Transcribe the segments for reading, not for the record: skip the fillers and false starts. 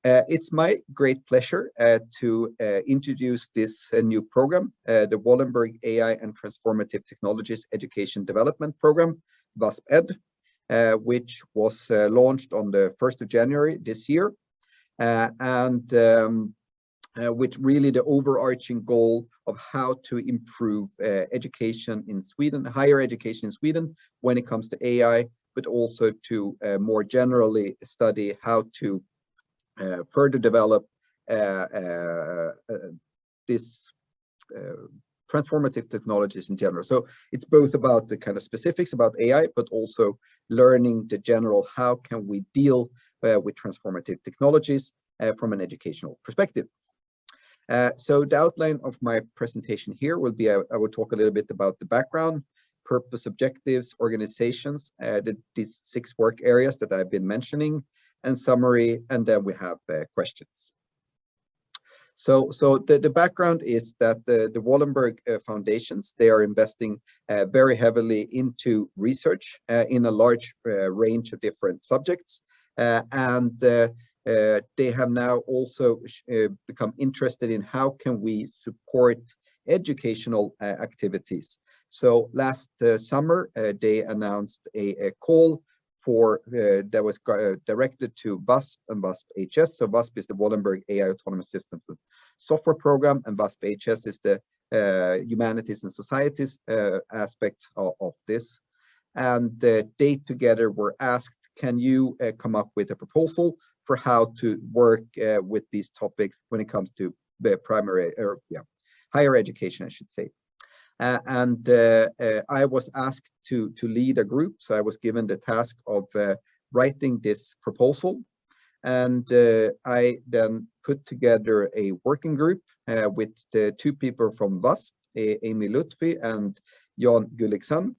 It's my great pleasure to introduce this new program, the Wallenberg AI and Transformative Technologies Education Development Program, WASP-ED, which was launched on the 1st of January this year, with really the overarching goal of how to improve education in Sweden, higher education in Sweden when it comes to AI, but also to more generally study how to further develop this transformative technologies in general. So it's both about the kind of specifics about AI, but also learning the general, how can we deal with transformative technologies from an educational perspective. So the outline of my presentation here will be, I will talk a little bit about the background, purpose, objectives, organizations, these 6 work areas that I've been mentioning, and summary, and then we have questions. So the background is that the Wallenberg foundations, they are investing very heavily into research in a large range of different subjects, and they have now also become interested in how can we support educational activities. So last summer, they announced a call for that was directed to WASP and WASP-HS. So WASP is the Wallenberg AI Autonomous Systems and Software Program, and WASP-HS is the humanities and societies aspects of this. And they together were asked, can you come up with a proposal for how to work with these topics when it comes to the higher education, I should say. I was asked to lead a group, so I was given the task of writing this proposal, and I then put together a working group with the 2 people from WASP, Amy Lutfi and Jan Gullikson,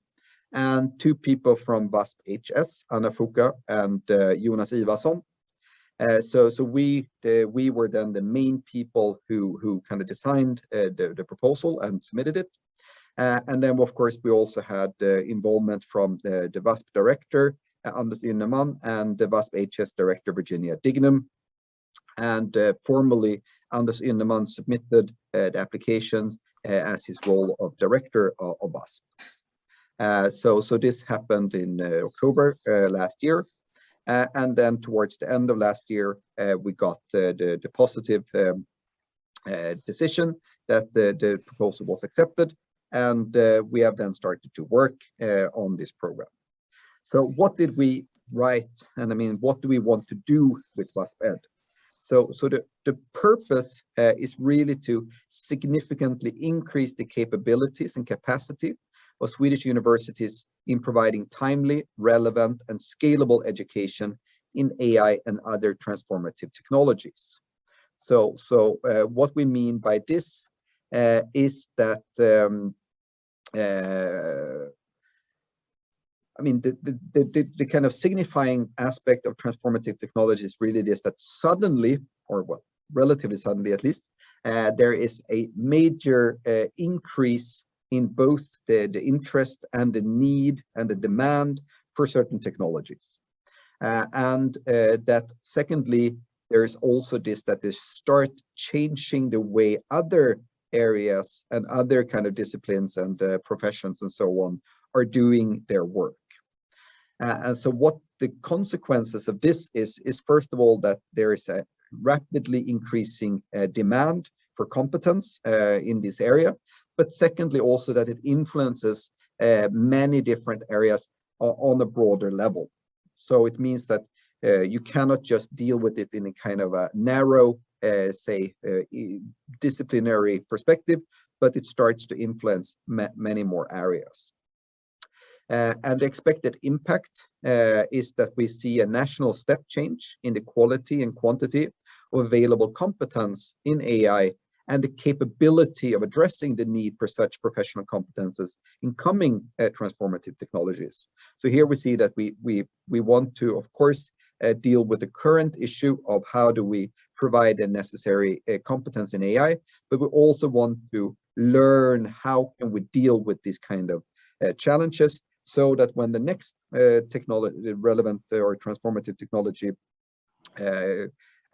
and 2 people from WASP-HS, Anna Fuka and Jonas Ivarsson. So we were then the main people who kind of designed the proposal and submitted it. And then, of course, we also had involvement from the WASP director, Anders Ynneman, and the WASP-HS director, Virginia Dignam. And formally, Anders Ynneman submitted the applications as his role of director of WASP. So this happened in October last year. And then towards the end of last year, we got the positive decision that the proposal was accepted. And we have then started to work on this program. So what did we write? And I mean, what do we want to do with WASP-ED? So the purpose is really to significantly increase the capabilities and capacity of Swedish universities in providing timely, relevant, and scalable education in AI and other transformative technologies. So what we mean by this is that I mean, the kind of signifying aspect of transformative technology is really this, that suddenly, or well, relatively suddenly at least, there is a major increase in both the interest and the need and the demand for certain technologies. And that secondly, there is also this, that they start changing the way other areas and other kind of disciplines and professions and so on are doing their work. And so what the consequences of this is first of all, that there is a rapidly increasing demand for competence in this area, but secondly also that it influences many different areas on a broader level. So it means that you cannot just deal with it in a kind of a narrow, disciplinary perspective, but it starts to influence many more areas. And the expected impact is that we see a national step change in the quality and quantity of available competence in AI and the capability of addressing the need for such professional competences in coming transformative technologies. So here we see that we want to, of course, deal with the current issue of how do we provide the necessary competence in AI, but we also want to learn how can we deal with these kind of challenges, so that when the next technology, relevant or transformative technology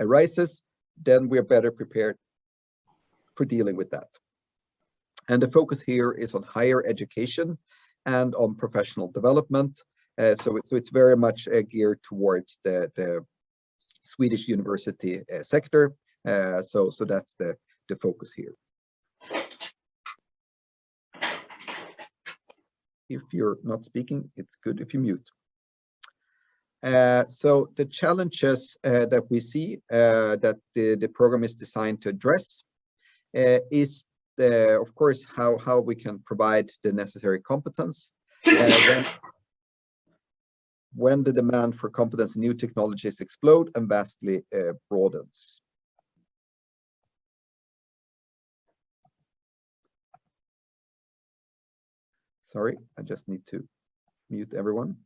arises, then we're better prepared for dealing with that. And the focus here is on higher education and on professional development. So it's very much geared towards the Swedish university sector. So that's the focus here. If you're not speaking, it's good if you mute. So the challenges that we see that the program is designed to address is, of course, how we can provide the necessary competence when the demand for competence in new technologies explode and vastly broadens. Sorry, I just need to mute everyone.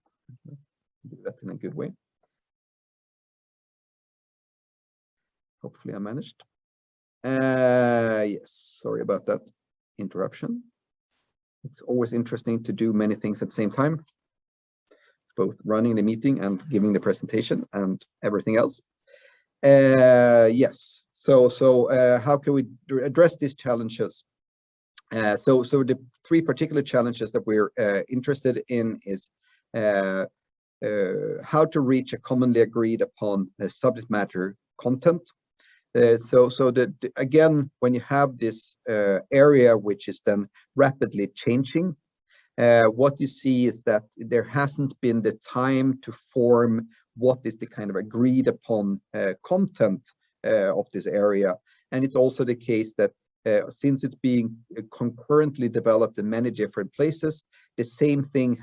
Do that in a good way. Hopefully I managed. Yes, sorry about that interruption. It's always interesting to do many things at the same time, both running the meeting and giving the presentation and everything else. Yes, so how can we address these challenges? So the three particular challenges that we're interested in is how to reach a commonly agreed upon subject matter content. Again, when you have this area which is then rapidly changing, what you see is that there hasn't been the time to form what is the kind of agreed upon content of this area. And it's also the case that since it's being concurrently developed in many different places, the same thing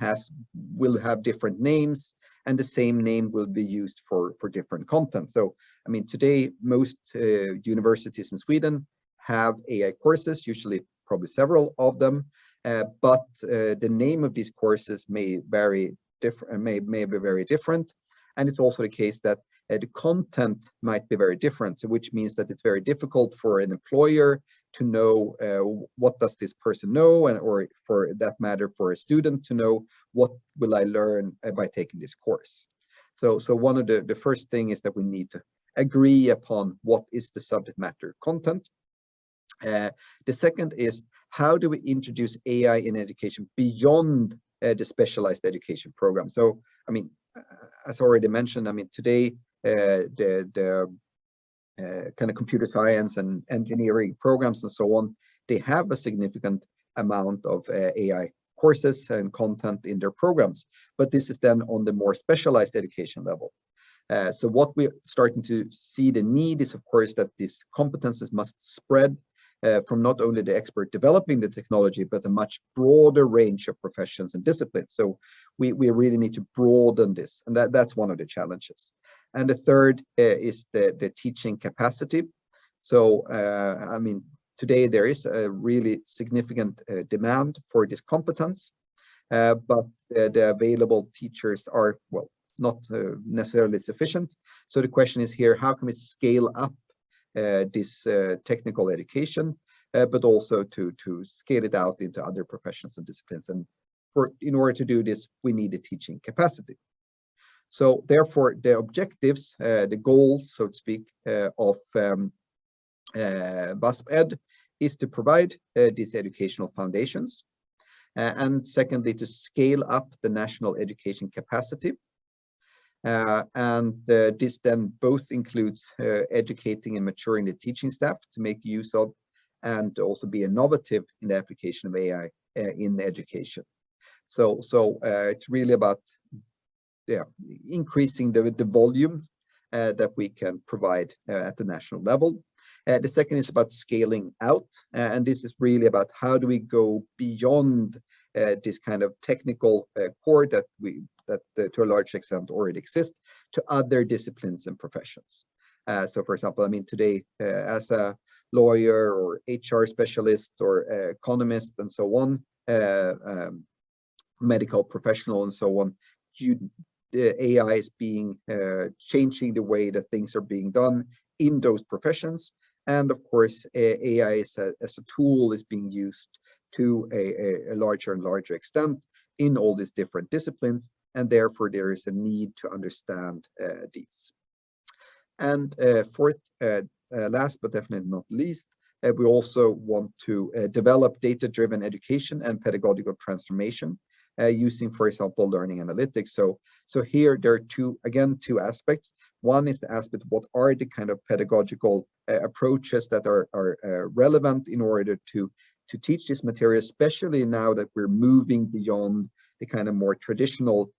will have different names, and the same name will be used for different content. So, I mean, today, most universities in Sweden have AI courses, usually probably several of them, but the name of these courses may vary may be very different. And it's also the case that the content might be very different, so which means that it's very difficult for an employer to know what does this person know, and or for that matter for a student to know what will I learn by taking this course. So one of the first thing is that we need to agree upon what is the subject matter content. The second is, how do we introduce AI in education beyond the specialized education program? So, I mean, as already mentioned, I mean, today, the kind of computer science and engineering programs and so on, they have a significant amount of AI courses and content in their programs, but this is then on the more specialized education level. So what we're starting to see the need is, of course, that these competences must spread from not only the expert developing the technology, but a much broader range of professions and disciplines. So we really need to broaden this, and that's one of the challenges. And the third is the teaching capacity. So, I mean, today there is a really significant demand for this competence, but the available teachers are, well, not necessarily sufficient. So the question is here, how can we scale up this technical education, but also to scale it out into other professions and disciplines? And in order to do this, we need a teaching capacity. So therefore, the objectives, the goals, so to speak, of WASP-ED is to provide these educational foundations, and secondly, to scale up the national education capacity. This then both includes educating and maturing the teaching staff to make use of and also be innovative in the application of AI in education. So it's really about increasing the volume that we can provide at the national level. The second is about scaling out, and this is really about how do we go beyond this kind of technical core that to a large extent already exist to other disciplines and professions. So for example, I mean, today as a lawyer or HR specialist or economist and so on, medical professional and so on, the AI is being changing the way that things are being done in those professions. And of course, AI as a tool is being used to a larger and larger extent in all these different disciplines. And therefore, there is a need to understand these. And fourth, last but definitely not least, we also want to develop data-driven education and pedagogical transformation using, for example, learning analytics. So here there are two aspects. One is the aspect, what are the kind of pedagogical approaches that are relevant in order to teach this material, especially now that we're moving beyond the kind of more traditional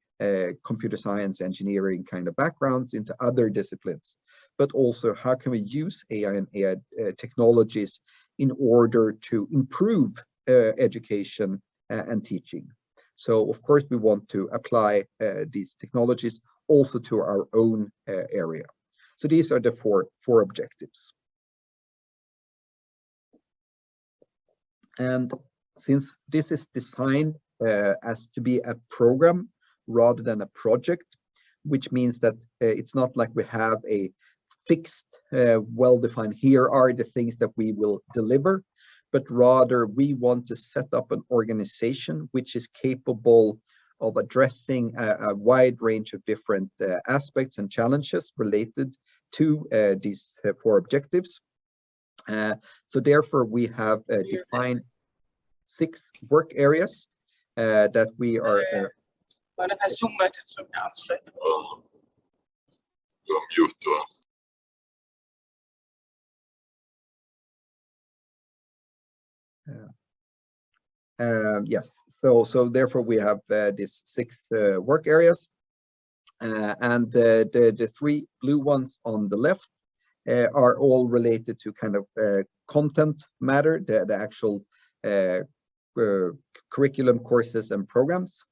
computer science, engineering kind of backgrounds into other disciplines, but also how can we use AI and AI technologies in order to improve education and teaching. So of course we want to apply these technologies also to our own area. So these are the four objectives. And since this is designed as to be a program rather than a project, which means that it's not like we have a fixed, well-defined, here are the things that we will deliver, but rather we want to set up an organization which is capable of addressing a wide range of different aspects and challenges related to these four objectives. So therefore we have defined 6 work areas that we are yes, so therefore we have these 6 work areas, and the 3 blue ones on the left are all related to kind of content matter, the actual curriculum, courses and programs.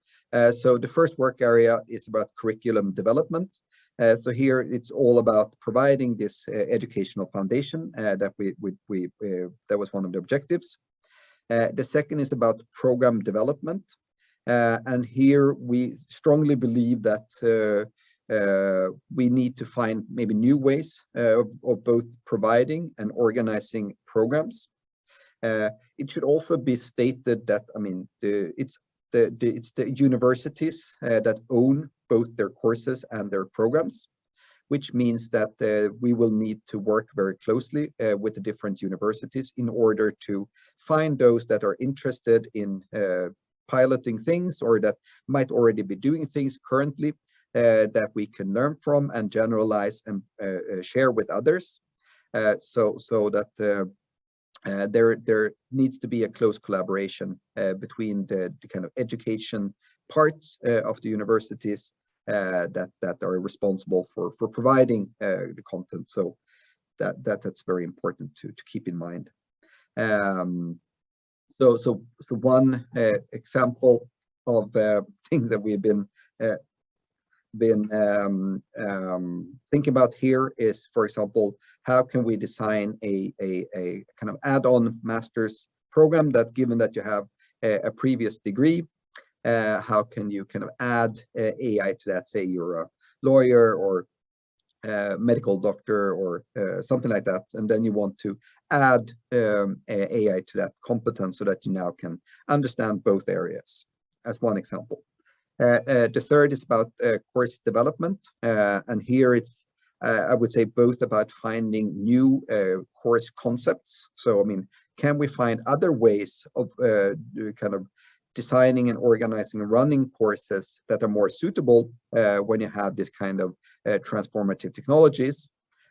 So the first work area is about curriculum development. So here it's all about providing this educational foundation that that was one of the objectives. The second is about program development, and here we strongly believe that we need to find maybe new ways of both providing and organizing programs. It should also be stated that, I mean, it's the universities that own both their courses and their programs, which means that we will need to work very closely with the different universities in order to find those that are interested in piloting things or that might already be doing things currently that we can learn from and generalize and share with others, so that there needs to be a close collaboration between the kind of education parts of the universities that are responsible for providing the content. So that's very important to keep in mind. So one example of things that we've been thinking about here is, for example, how can we design a kind of add-on master's program that, given that you have a previous degree, how can you kind of add AI to that? Say you're a lawyer or a medical doctor or something like that, and then you want to add AI to that competence so that you now can understand both areas, as one example. The third is about course development, and here it's I would say both about finding new course concepts. So I mean, can we find other ways of kind of designing and organizing and running courses that are more suitable when you have this kind of transformative technologies?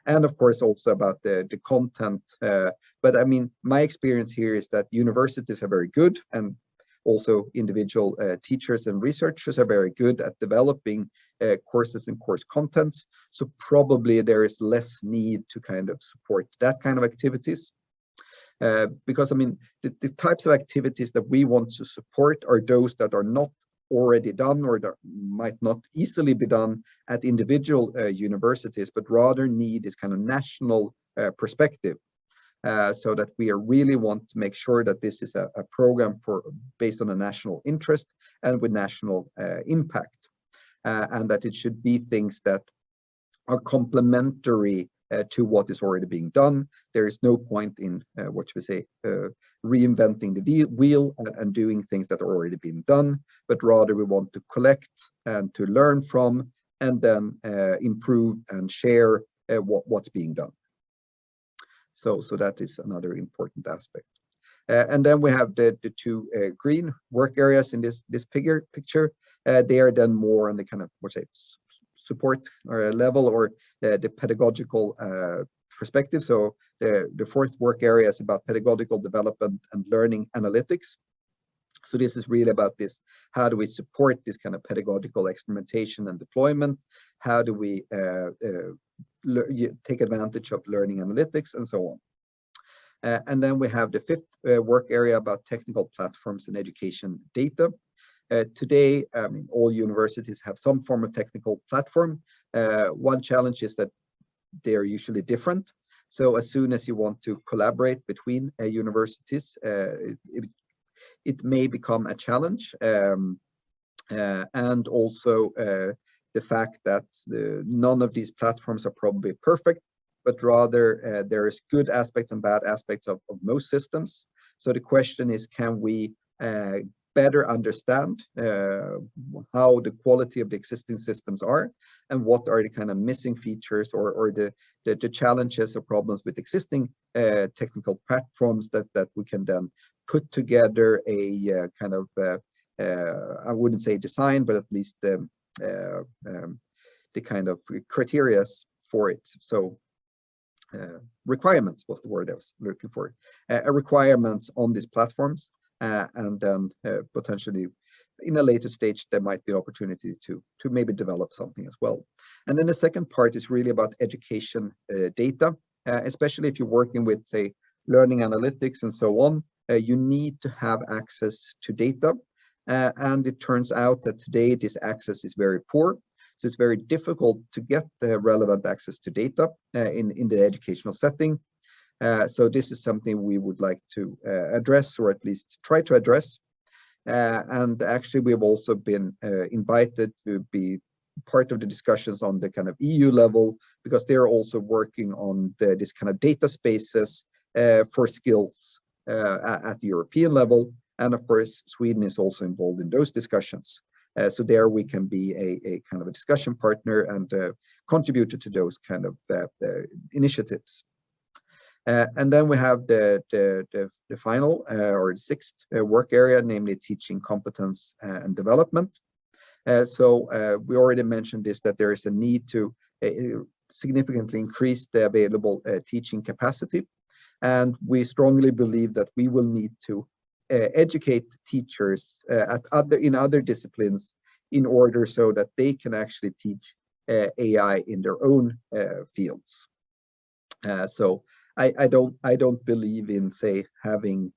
And of course also about the content. But I mean, my experience here is that universities are very good, and also individual teachers and researchers are very good at developing courses and course contents. So probably there is less need to kind of support that kind of activities. Because I mean, the types of activities that we want to support are those that are not already done or that might not easily be done at individual universities, but rather need this kind of national perspective. So that we really want to make sure that this is a program based on a national interest and with national impact, and that it should be things that are complementary to what is already being done. There is no point in what should we say, reinventing the wheel and doing things that are already being done, but rather we want to collect and to learn from and then improve and share what's being done. So that is another important aspect. And then we have the two green work areas in this picture. They are then more on the kind of, what's it, support or level, or the pedagogical perspective. So the fourth work area is about pedagogical development and learning analytics. So this is really about this: how do we support this kind of pedagogical experimentation and deployment? How do we take advantage of learning analytics and so on? And then we have the fifth work area about technical platforms and education data. Today, I mean, all universities have some form of technical platform. One challenge is that they're usually different. So as soon as you want to collaborate between universities, it may become a challenge. And also the fact that none of these platforms are probably perfect, but rather there is good aspects and bad aspects of most systems. So the question is, can we better understand how the quality of the existing systems are, and what are the kind of missing features or the challenges or problems with existing technical platforms that we can then put together a kind of I wouldn't say design, but at least the kind of criteria for it. So requirements was the word I was looking for. Requirements on these platforms, and then potentially in a later stage there might be opportunity to maybe develop something as well. And then the second part is really about education data, especially if you're working with, say, learning analytics and so on. You need to have access to data, and it turns out that today this access is very poor. So it's very difficult to get relevant access to data in the educational setting. So this is something we would like to address, or at least try to address. And actually, we've also been invited to be part of the discussions on the kind of EU level, because they're also working on this kind of data spaces for skills at the European level. And of course, Sweden is also involved in those discussions. So there we can be a kind of a discussion partner and contributor to those kind of initiatives. And then we have the final or the sixth work area, namely teaching competence and development. So we already mentioned this, that there is a need to significantly increase the available teaching capacity. And we strongly believe that we will need to educate teachers in other disciplines in order so that they can actually teach AI in their own fields. So I don't believe in, say, having,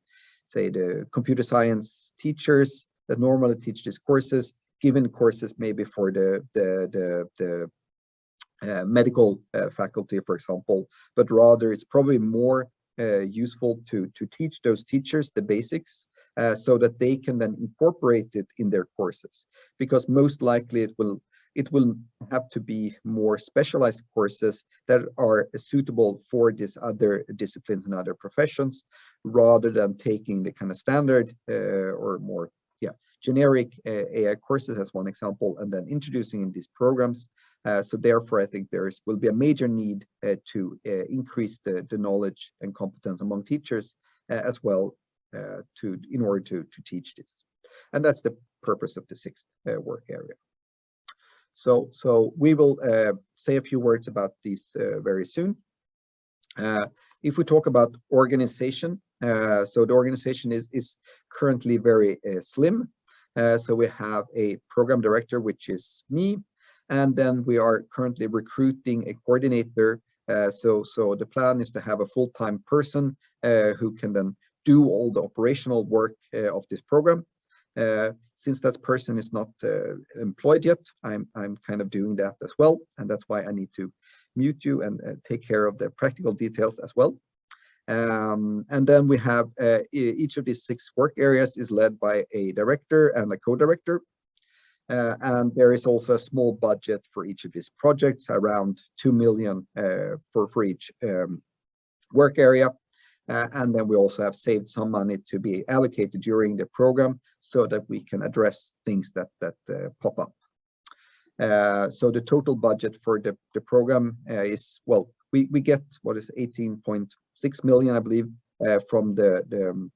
say, the computer science teachers that normally teach these courses, given courses maybe for the medical faculty, for example, but rather it's probably more useful to teach those teachers the basics so that they can then incorporate it in their courses, because most likely it will have to be more specialized courses that are suitable for these other disciplines and other professions, rather than taking the kind of standard or more generic AI courses as one example, and then introducing in these programs. So therefore, I think there will be a major need to increase the knowledge and competence among teachers as well in order to teach this. And that's the purpose of the sixth work area. So we will say a few words about these very soon. If we talk about organization, so the organization is currently very slim. So we have a program director, which is me, and then we are currently recruiting a coordinator. So the plan is to have a full-time person who can then do all the operational work of this program. Since that person is not employed yet, I'm kind of doing that as well, and that's why I need to mute you and take care of the practical details as well. And then we have each of these 6 work areas is led by a director and a co-director. And there is also a small budget for each of these projects, around 2 million for each work area. And then we also have saved some money to be allocated during the program so that we can address things that pop up. So the total budget for the program is, well, we get what is 18.6 million, I believe, from the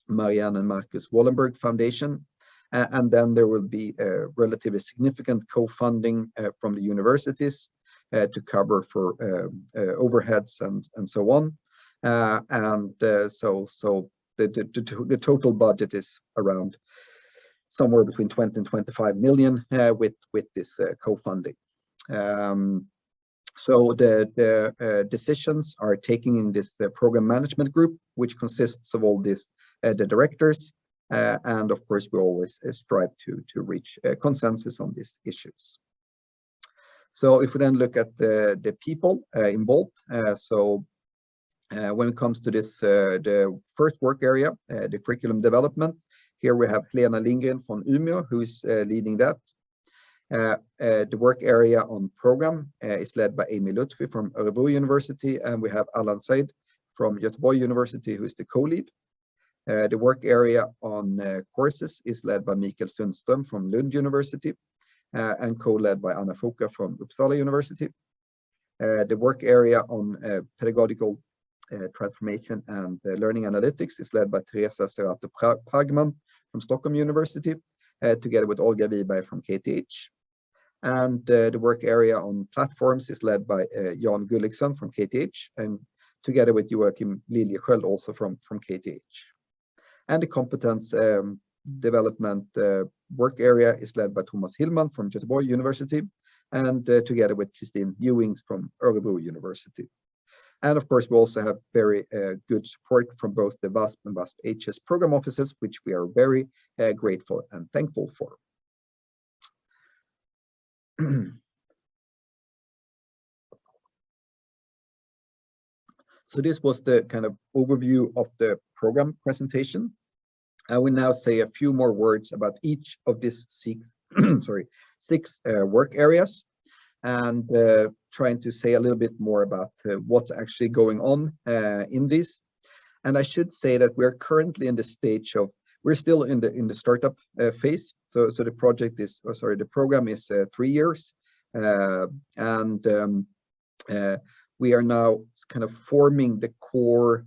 Marianne and Marcus Wallenberg Foundation. And then there will be a relatively significant co-funding from the universities to cover for overheads and so on. So the total budget is around somewhere between 20 and 25 million with this co-funding. So the decisions are taken in this program management group, which consists of all this the directors, and of course we always strive to reach consensus on these issues. So if we then look at the people involved, when it comes to this the first work area, the curriculum development, here we have Helena Lindgren from Umeå, who is leading that. The work area on program is led by Amy Lutfi from Örebro University, and we have Alan Said from Göteborg University, who is the co-lead. The work area on courses is led by Mikael Sundström from Lund University, and co-led by Anna Foka from Uppsala University. The work area on pedagogical transformation and learning analytics is led by Teresa Serrato Pragman from Stockholm University, together with Olga Wiberg from KTH. And the work area on platforms is led by Jan Gulliksson from KTH, and together with Joachim Liljesköld also from KTH. And the competence development work area is led by Thomas Hillman from Göteborg University, and together with Christine Ewings from Örebro University. And of course, we also have very good support from both the WASP and WASP-HS program offices, which we are very grateful and thankful for. So this was the kind of overview of the program presentation. I will now say a few more words about each of these six work areas, and trying to say a little bit more about what's actually going on in this. And I should say that we're currently in the stage of, we're still in the startup phase. So the project is, the program is 3 years, and we are now kind of forming the core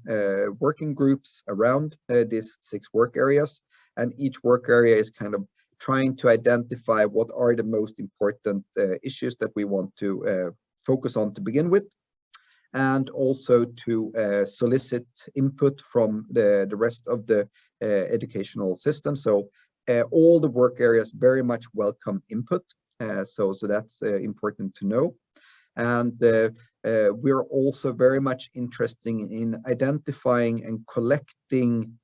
working groups around these 6 work areas, and each work area is kind of trying to identify what are the most important issues that we want to focus on to begin with, and also to solicit input from the rest of the educational system. So all the work areas very much welcome input, so that's important to know. And we're also very much interested in identifying and collecting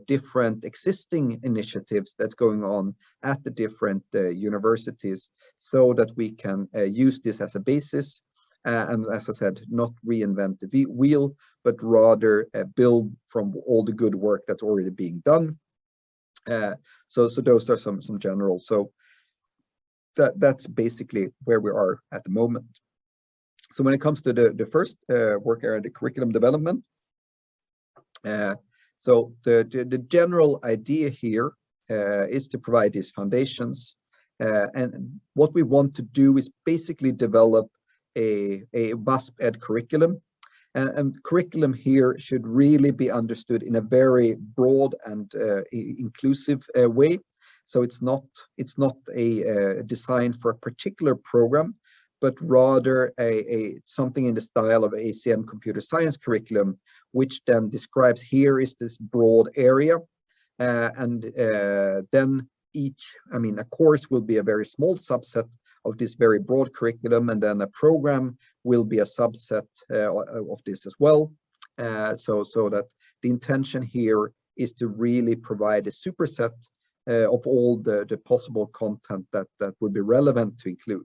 different existing initiatives that's going on at the different universities, so that we can use this as a basis, and as I said, not reinvent the wheel, but rather build from all the good work that's already being done. So those are some general. So that's basically where we are at the moment. So when it comes to the first work area, the curriculum development, so the general idea here is to provide these foundations, and what we want to do is basically develop a WASP-ED curriculum, and curriculum here should really be understood in a very broad and inclusive way. So it's not a design for a particular program, but rather something in the style of ACM computer science curriculum, which then describes here is this broad area, and then a course will be a very small subset of this very broad curriculum, and then a program will be a subset of this as well. So that the intention here is to really provide a superset of all the possible content that would be relevant to include.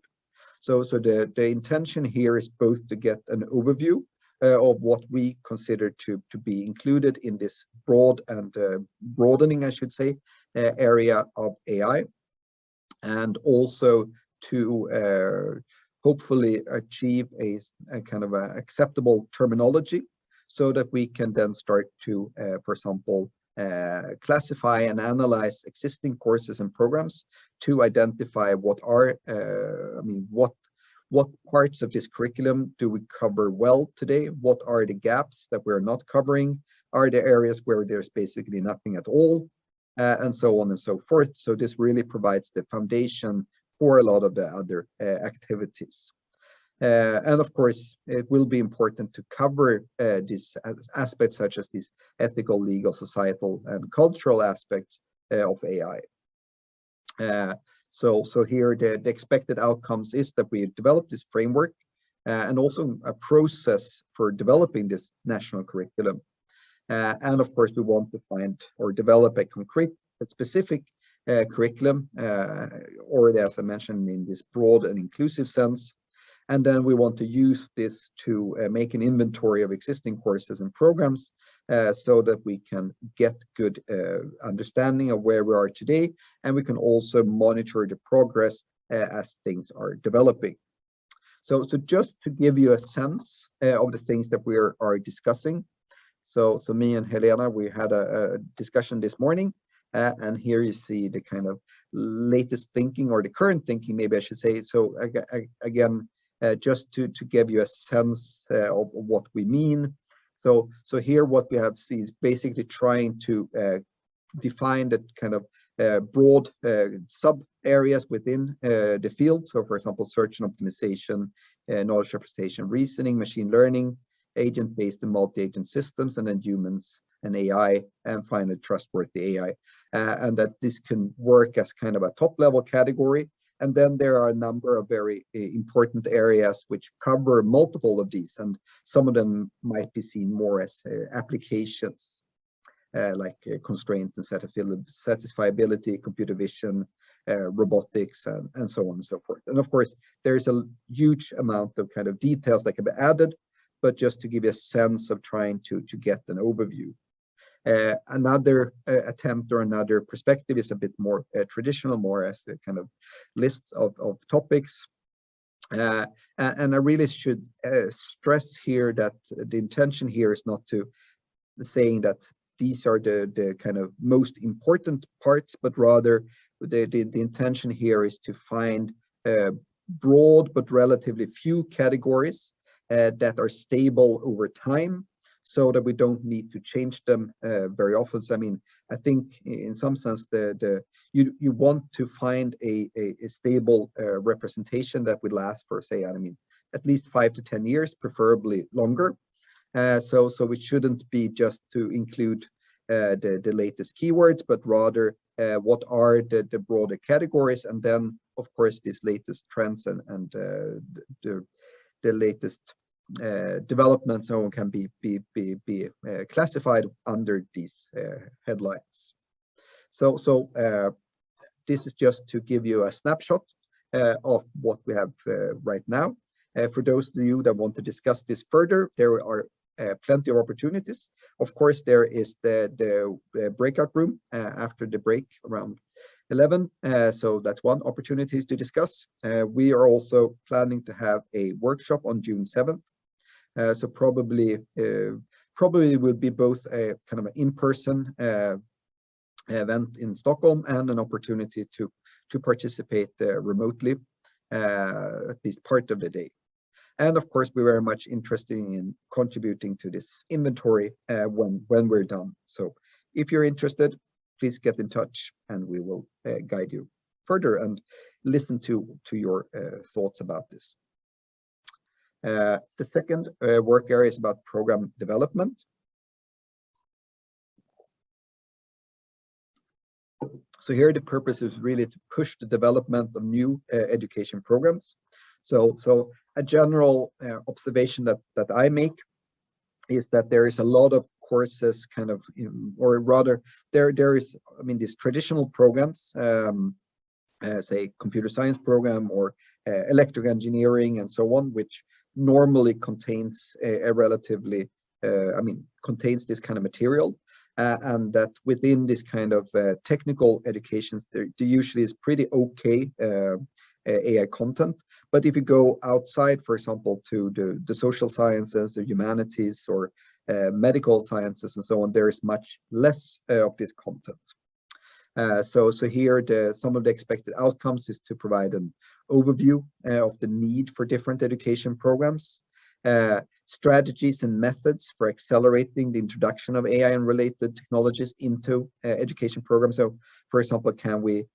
So the intention here is both to get an overview of what we consider to be included in this broad and broadening, I should say, area of AI, and also to hopefully achieve a kind of acceptable terminology, so that we can then start to, for example, classify and analyze existing courses and programs to identify what are, what parts of this curriculum do we cover well today? What are the gaps that we're not covering? Are there areas where there's basically nothing at all? And so on and so forth. So this really provides the foundation for a lot of the other activities. And of course, it will be important to cover these aspects such as these ethical, legal, societal, and cultural aspects of AI. So here the expected outcomes is that we develop this framework and also a process for developing this national curriculum. And of course, we want to find or develop a concrete, specific curriculum, or as I mentioned, in this broad and inclusive sense. And then we want to use this to make an inventory of existing courses and programs so that we can get good understanding of where we are today. And we can also monitor the progress as things are developing. So just to give you a sense of the things that we are discussing. So me and Helena, we had a discussion this morning. And here you see the kind of latest thinking, or the current thinking, maybe I should say. So again, just to give you a sense of what we mean. So here what we have seen is basically trying to define the kind of broad sub areas within the field. So for example, search and optimization, knowledge representation, reasoning, machine learning, agent-based and multi-agent systems, and then humans and AI, and finally trustworthy AI. And that this can work as kind of a top level category. And then there are a number of very important areas which cover multiple of these, and some of them might be seen more as applications, like constraint and satisfiability, computer vision, robotics, and so on and so forth. And of course, there's a huge amount of kind of details that can be added, but just to give you a sense of trying to get an overview. Another attempt or another perspective is a bit more traditional, more as a kind of list of topics. And I really should stress here that the intention here is not to saying that these are the kind of most important parts, but rather the intention here is to find broad but relatively few categories that are stable over time, so that we don't need to change them very often. So, I mean, I think in some sense you want to find a stable representation that would last for, say, I mean, at least 5 to 10 years, preferably longer. So it shouldn't be just to include the latest keywords, but rather what are the broader categories, and then of course these latest trends and the latest developments so can be classified under these headlines. So this is just to give you a snapshot of what we have right now. For those of you that want to discuss this further, there are plenty of opportunities. Of course, there is the breakout room after the break around 11. So that's one opportunity to discuss. We are also planning to have a workshop on June 7th. So probably will be both a kind of an in-person event in Stockholm and an opportunity to participate remotely at least part of the day. And of course, we're very much interested in contributing to this inventory when we're done. So if you're interested, please get in touch and we will guide you further and listen to your thoughts about this. The second work area is about program development. So here the purpose is really to push the development of new education programs. So a general observation that I make is that there is a lot of courses kind of, or rather there is, I mean, these traditional programs, say computer science program or electrical engineering and so on, which normally contains a relatively, contains this kind of material. And that within this kind of technical education, there usually is pretty okay AI content. But if you go outside, for example, to the social sciences, the humanities, or medical sciences and so on, there is much less of this content. So here some of the expected outcomes is to provide an overview of the need for different education programs, strategies and methods for accelerating the introduction of AI and related technologies into education programs. So, for example, can we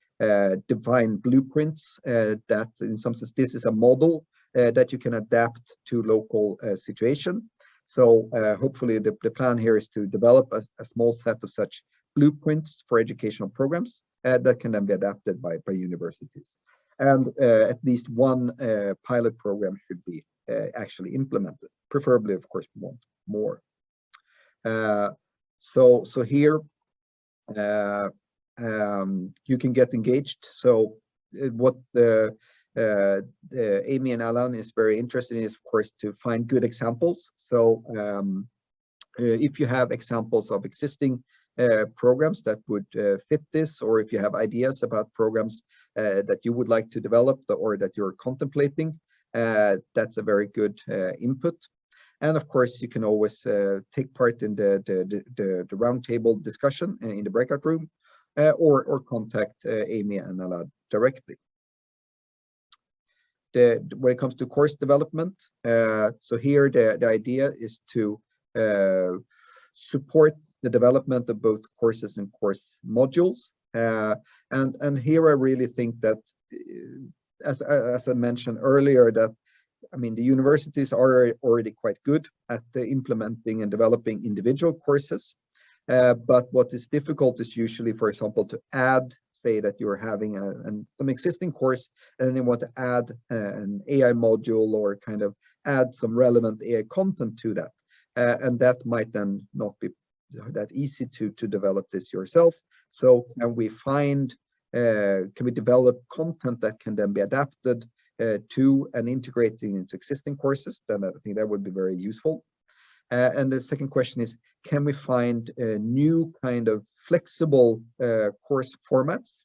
define blueprints that, in some sense, this is a model that you can adapt to local situation. So hopefully the plan here is to develop a small set of such blueprints for educational programs that can then be adapted by universities. And at least one pilot program should be actually implemented, preferably, of course, more. So here you can get engaged. So what Amy and Alan is very interested in is, of course, to find good examples. So if you have examples of existing programs that would fit this, or if you have ideas about programs that you would like to develop or that you're contemplating, that's a very good input. And of course, you can always take part in the roundtable discussion in the breakout room, or contact Amy and Alan directly. When it comes to course development, so here the idea is to support the development of both courses and course modules. And here I really think that, as I mentioned earlier, that I mean the universities are already quite good at implementing and developing individual courses. But what is difficult is usually, for example, to add, say that you're having some existing course and then you want to add an AI module or kind of add some relevant AI content to that. And that might then not be that easy to develop this yourself. So can we develop content that can then be adapted to and integrating into existing courses? Then I think that would be very useful. And the second question is, can we find new kind of flexible course formats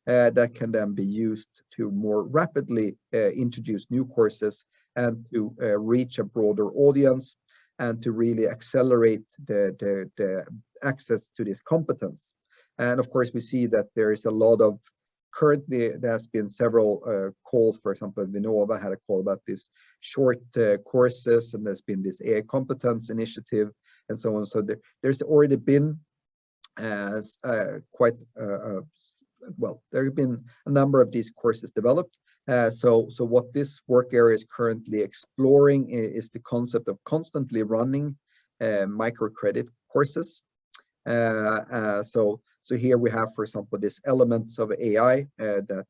that can then be used to more rapidly introduce new courses and to reach a broader audience and to really accelerate the access to this competence? And of course, we see that there is a lot of currently, there has been several calls. For example, Vinnova had a call about this short courses, and there's been this AI competence initiative and so on. So there's already been well, there have been a number of these courses developed. So what this work area is currently exploring is the concept of constantly running microcredit courses. So here we have, for example, this elements of AI that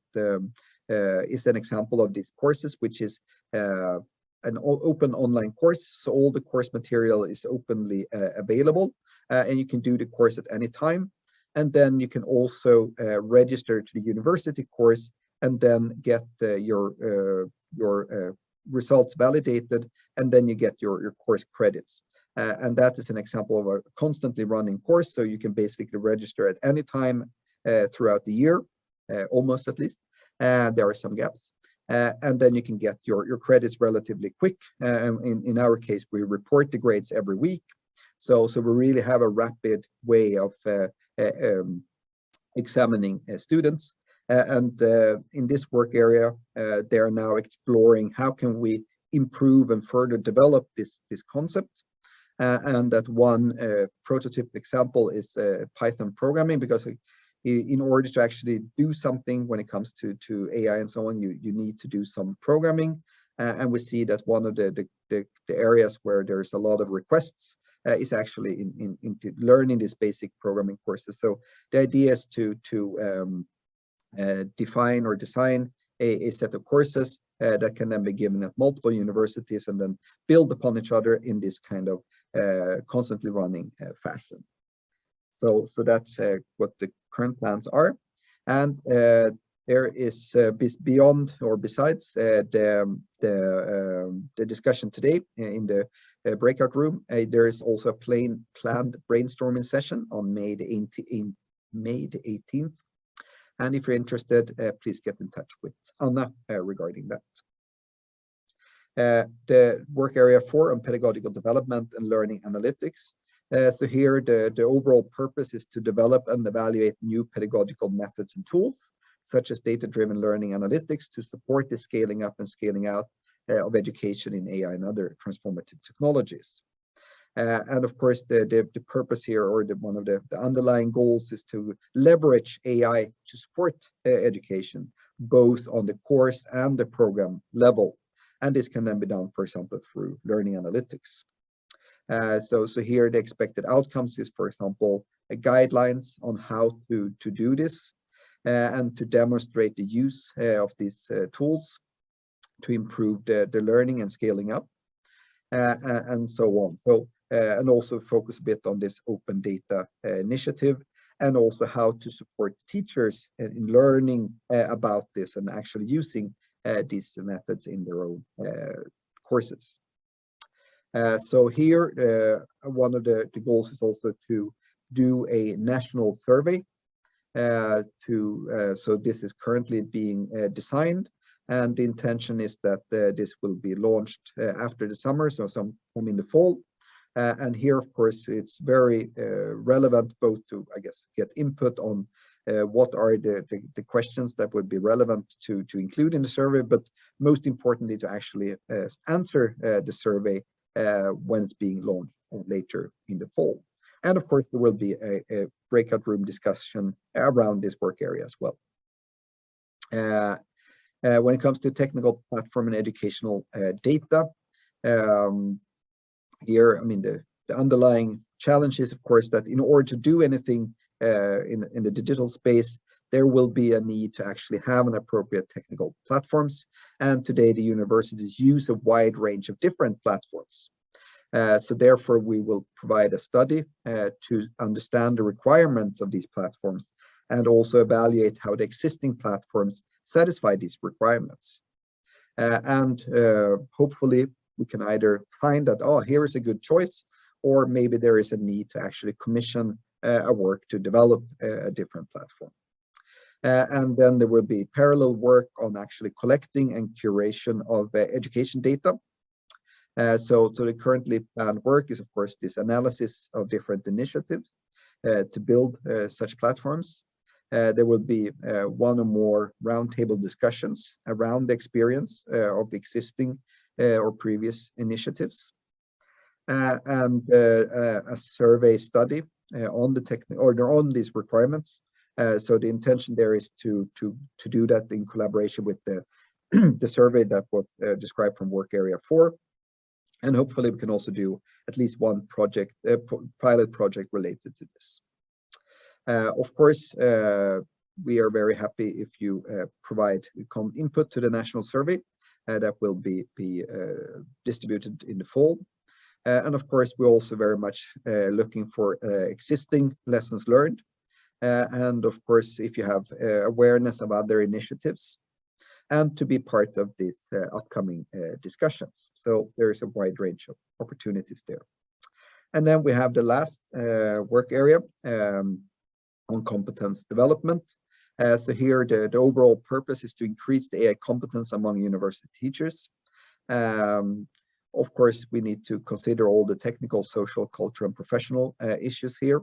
is an example of these courses, which is an open online course. So all the course material is openly available, and you can do the course at any time. And then you can also register to the university course and then get your results validated, and then you get your course credits. And that is an example of a constantly running course. So you can basically register at any time throughout the year, almost at least. There are some gaps. And then you can get your credits relatively quick. In our case, we report the grades every week. So we really have a rapid way of examining students. And in this work area, they are now exploring how can we improve and further develop this concept. And that one prototype example is Python programming, because in order to actually do something when it comes to AI and so on, you need to do some programming. And we see that one of the areas where there's a lot of requests is actually into learning these basic programming courses. So the idea is to define or design a set of courses that can then be given at multiple universities and then build upon each other in this kind of constantly running fashion. So that's what the current plans are. And there is beyond or besides the discussion today in the breakout room, there is also a planned brainstorming session on May the 18th. And if you're interested, please get in touch with Anna regarding that. The work area 4 on pedagogical development and learning analytics. So here the overall purpose is to develop and evaluate new pedagogical methods and tools, such as data-driven learning analytics, to support the scaling up and scaling out of education in AI and other transformative technologies. And of course, the purpose here, or one of the underlying goals, is to leverage AI to support education, both on the course and the program level. And this can then be done, for example, through learning analytics. So here the expected outcomes is, for example, guidelines on how to do this and to demonstrate the use of these tools to improve the learning and scaling up and so on. So and also focus a bit on this open data initiative, and also how to support teachers in learning about this and actually using these methods in their own courses. So here, one of the goals is also to do a national survey. So this is currently being designed, and the intention is that this will be launched after the summer, so sometime in the fall. And here, of course, it's very relevant both to, I guess, get input on what are the questions that would be relevant to include in the survey, but most importantly, to actually answer the survey when it's being launched later in the fall. And of course, there will be a breakout room discussion around this work area as well. When it comes to technical platform and educational data, here, I mean, the underlying challenge is, of course, that in order to do anything in the digital space, there will be a need to actually have an appropriate technical platforms. And today, the universities use a wide range of different platforms. So therefore, we will provide a study to understand the requirements of these platforms and also evaluate how the existing platforms satisfy these requirements. And hopefully, we can either find that, oh, here is a good choice, or maybe there is a need to actually commission a work to develop a different platform. And then there will be parallel work on actually collecting and curation of education data. So the currently planned work is, of course, this analysis of different initiatives to build such platforms. There will be one or more roundtable discussions around the experience of existing or previous initiatives, and a survey study on the on these requirements. So the intention there is to do that in collaboration with the the survey that was described from work area 4. And hopefully we can also do at least one project, pilot project related to this. Of course, we are very happy if you provide input to the national survey that will be distributed in the fall. And of course, we're also very much looking for existing lessons learned. And of course, if you have awareness of other initiatives, and to be part of these upcoming discussions. So there is a wide range of opportunities there. And then we have the last work area on competence development. So here the overall purpose is to increase the AI competence among university teachers. Of course, we need to consider all the technical, social, cultural, and professional issues here.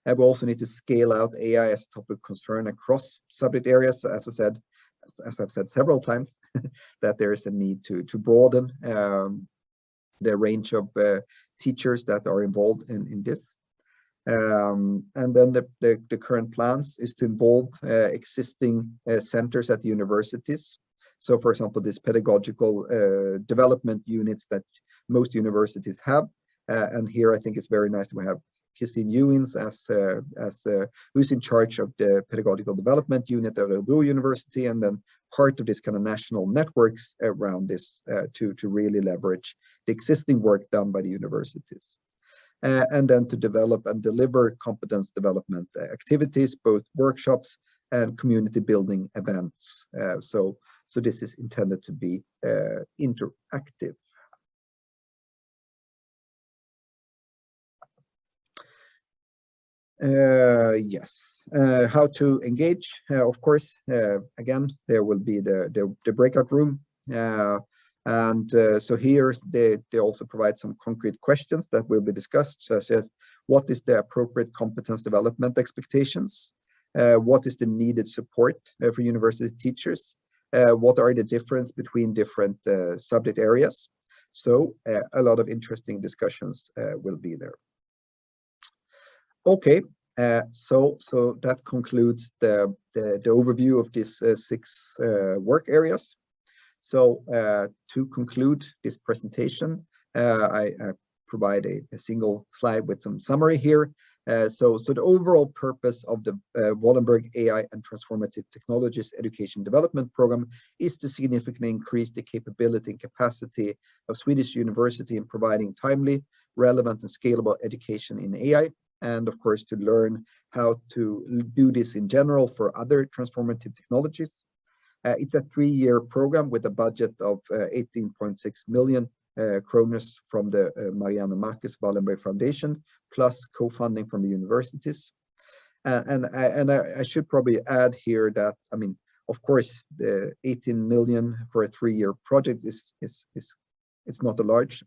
We also need to scale out AI as a topic of concern across subject areas. As I've said several times, that there is a need to broaden the range of teachers that are involved in this. And then the current plans is to involve existing centers at the universities. So, for example, this pedagogical development units that most universities have. And here I think it's very nice to have Christine Ewins who's in charge of the pedagogical development unit at Örebro University, and then part of this kind of national networks around this to really leverage the existing work done by the universities. And then to develop and deliver competence development activities, both workshops and community building events. So this is intended to be interactive. Yes. how to engage. Of course, again, there will be the breakout room. So here they also provide some concrete questions that will be discussed, such as what is the appropriate competence development expectations? What is the needed support for university teachers? What are the difference between different subject areas? So a lot of interesting discussions will be there. Okay, so that concludes the overview of these 6 work areas. So to conclude this presentation, I provide a single slide with some summary here. So the overall purpose of the Wallenberg AI and Transformative Technologies Education Development Program is to significantly increase the capability and capacity of Swedish university in providing timely, relevant, and scalable education in AI, and of course to learn how to do this in general for other transformative technologies. It's a 3-year program with a budget of 18.6 million kronor from the Marianne Marcus Wallenberg Foundation, plus co-funding from the universities. And I should probably add here that, I mean, of course, the 18 million for a 3-year project is not a large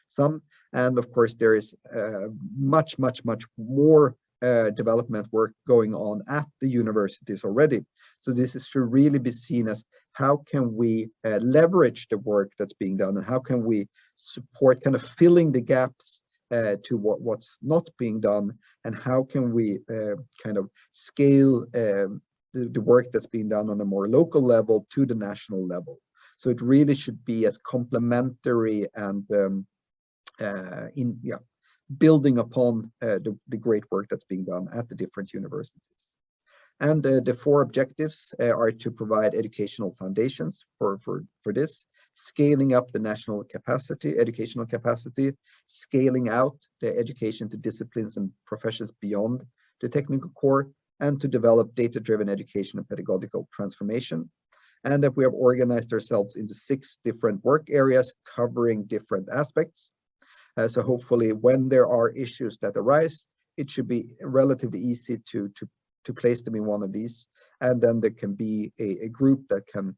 sum, and of course there is much more development work going on at the universities already. So this should really be seen as how can we leverage the work that's being done, and how can we support kind of filling the gaps to what's not being done, and how can we kind of scale the work that's being done on a more local level to the national level. So it really should be as complementary and building upon the great work that's being done at the different universities. And the 4 objectives are to provide educational foundations for this, scaling up the national capacity, educational capacity, scaling out the education to disciplines and professions beyond the technical core, and to develop data-driven education and pedagogical transformation. And that we have organized ourselves into 6 different work areas covering different aspects. So hopefully when there are issues that arise, it should be relatively easy to place them in one of these. And then there can be a group that can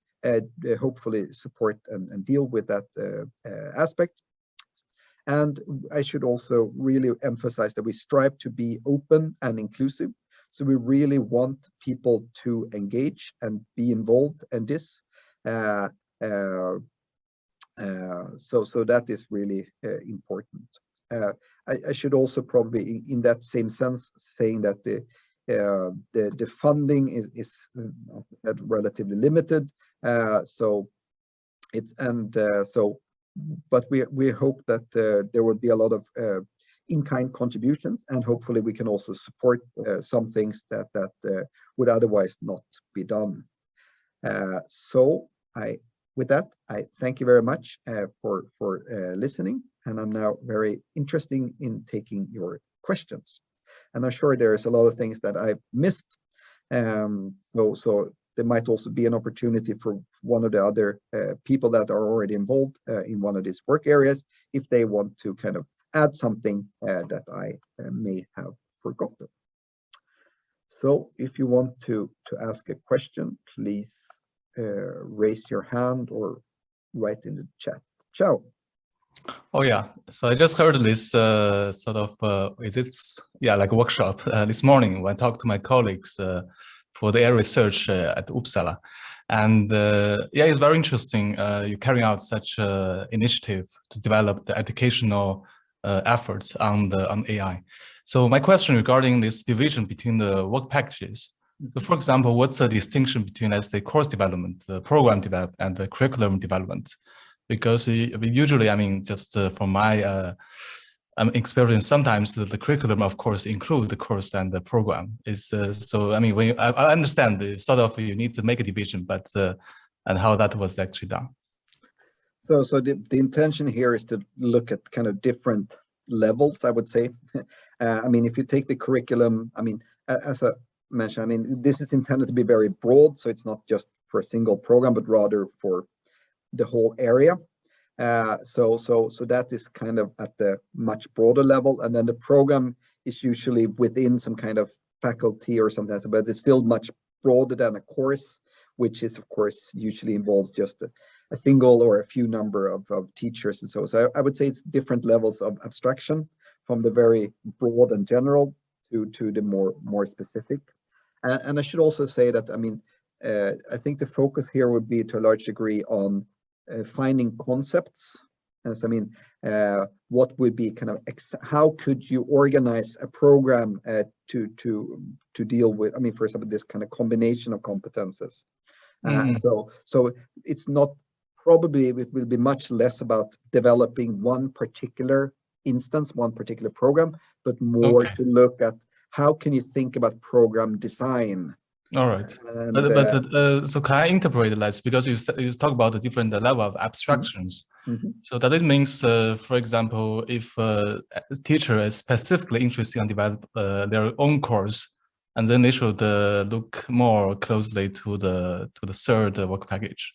hopefully support and deal with that aspect. And I should also really emphasize that we strive to be open and inclusive. So we really want people to engage and be involved in this. So that is really important. I should also probably, in that same sense, saying that the funding is as I said, relatively limited. But we hope that there will be a lot of in-kind contributions, and hopefully we can also support some things that would otherwise not be done. With that, I thank you very much for listening, and I'm now very interested in taking your questions. And I'm sure there's a lot of things that I've missed, so there might also be an opportunity for one of the other people that are already involved in one of these work areas, if they want to kind of add something that I may have forgotten. So if you want to ask a question, please raise your hand or write in the chat. Ciao. Oh yeah, so I just heard this sort of like a workshop this morning when I talked to my colleagues for their research at Uppsala, and yeah, it's very interesting. You're carrying out such an initiative to develop the educational efforts on AI. So my question regarding this division between the work packages. So for example, what's the distinction between, let's say, course development, the program development, and the curriculum development? Because usually, I mean, just from my experience, sometimes the curriculum, of course, include the course and the program. So I mean, when I understand the sort of you need to make a division, but and how that was actually done. So the intention here is to look at kind of different levels, I would say. I mean, if you take the curriculum, I mean, as I mentioned, I mean, this is intended to be very broad, so it's not just for a single program, but rather for the whole area. So that is kind of at the much broader level, and then the program is usually within some kind of faculty or something, but it's still much broader than a course, which is of course usually involves just a single or a few number of teachers and so. So I would say it's different levels of abstraction, from the very broad and general to the more specific. And I should also say that, I mean, I think the focus here would be to a large degree on finding concepts. As I mean, what would be kind of how could you organize a program to deal with? I mean, for example, this kind of combination of competences. So it's not, probably it will be much less about developing one particular instance, one particular program, but more to look at how can you think about program design. All right. And, so can I interpret that, because you talk about the different level of abstractions. So that it means, for example, if a teacher is specifically interested in develop their own course, and then they should look more closely to the third work package,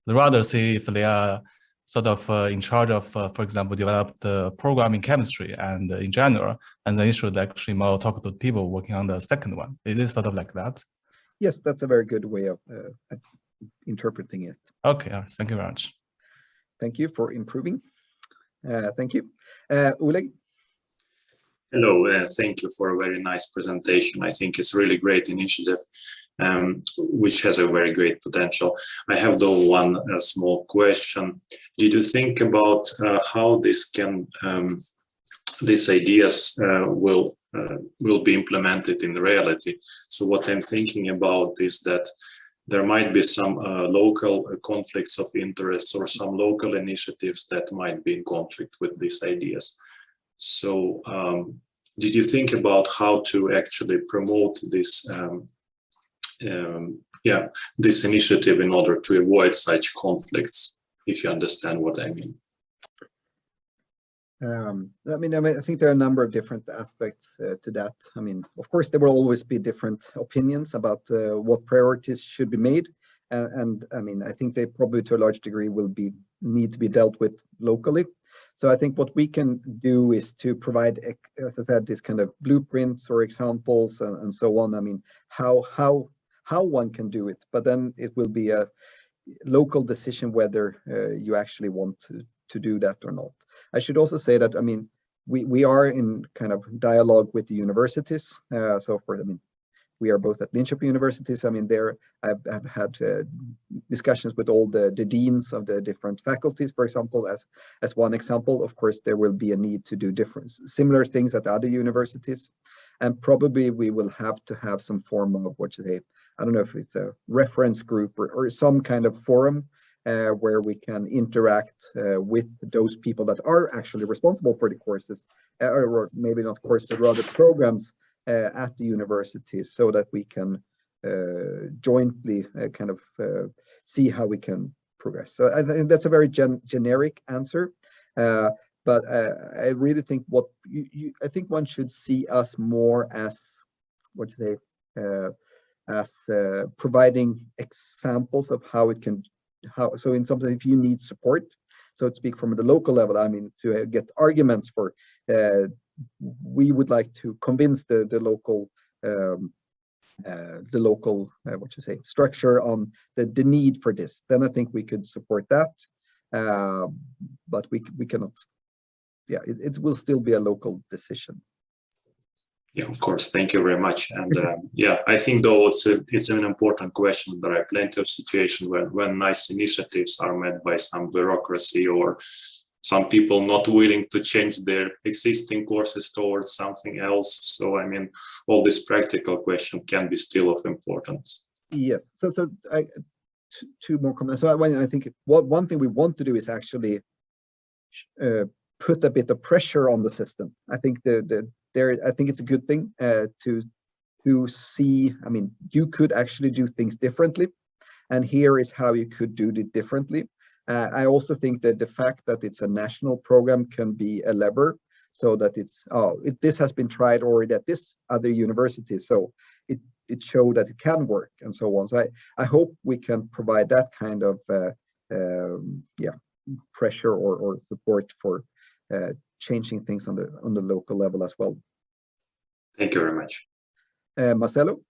rather see if they are sort of in charge of, for example, develop the program in chemistry and in general, and then you should actually more talk to people working on the second one. Is it sort of like that? Yes, that's a very good way of interpreting it. Okay, thank you very much. Thank you for improving. Thank you. Oleg? Hello, thank you for a very nice presentation. I think it's really great initiative, which has a very great potential. I have though one small question. Did you think about how this can, these ideas will be implemented in reality? So what I'm thinking about is that there might be some local conflicts of interest or some local initiatives that might be in conflict with these ideas. So did you think about how to actually promote this this initiative in order to avoid such conflicts, if you understand what I mean? I think there are a number of different aspects to that. I mean, of course, there will always be different opinions about what priorities should be made, and I mean, I think they probably to a large degree will need to be dealt with locally. So I think what we can do is to provide, as I said, this kind of blueprints or examples and so on. I mean, how one can do it, but then it will be a local decision whether you actually want to do that or not. I should also say that, I mean, we are in kind of dialogue with the universities. We are both at Linköping Universities. I mean, I've had discussions with all the deans of the different faculties, for example, as one example. Of course, there will be a need to do similar things at other universities. And probably we will have to have some form of, I don't know if it's a reference group or some kind of forum where we can interact with those people that are actually responsible for the courses, or maybe not courses, but rather programs at the universities, so that we can jointly see how we can progress. So I think that's a very generic answer, but I really think I think one should see us more as providing examples of how it can. So in something, if you need support, so to speak, from the local level, I mean, to get arguments for, we would like to convince the local structure on the need for this. Then I think we could support that, but we cannot. Yeah, it will still be a local decision. Yeah, of course. Thank you very much. And yeah, I think though it's an important question. There are plenty of situations when nice initiatives are met by some bureaucracy or some people not willing to change their existing courses towards something else. So I mean, all this practical question can be still of importance. Yes. So two more comments. So I think one thing we want to do is actually put a bit of pressure on the system. I think I think it's a good thing to see. I mean, you could actually do things differently, and here is how you could do it differently. I also think that the fact that it's a national program can be a lever, so that this has been tried already at this other university, so it showed that it can work and so on. So I hope we can provide that kind of pressure or support for changing things on the local level as well. Thank you very much. Marcelo?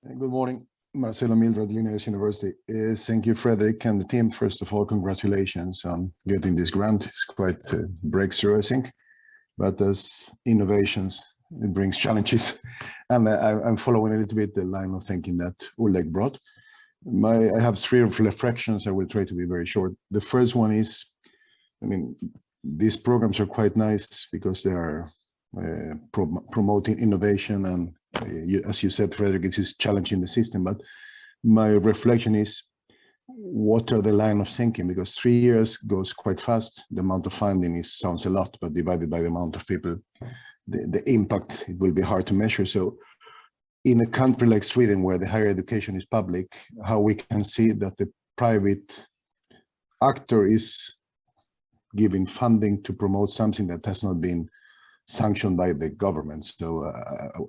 Good morning, Marcelo Mildred, Linnaeus University. Thank you, Frederick, and the team. First of all, congratulations on getting this grant. It's quite a breakthrough, I think. But as innovations, it brings challenges. And I'm following a little bit the line of thinking that Oleg brought. I have three reflections. I will try to be very short. The first one is, I mean, these programs are quite nice because they are promoting innovation, and as you said, Frederick, it is challenging the system. But my reflection is, what are the line of thinking? Because 3 years goes quite fast. The amount of funding sounds a lot, but divided by the amount of people, the impact, it will be hard to measure. So in a country like Sweden, where the higher education is public, how we can see that the private actor is giving funding to promote something that has not been sanctioned by the government. So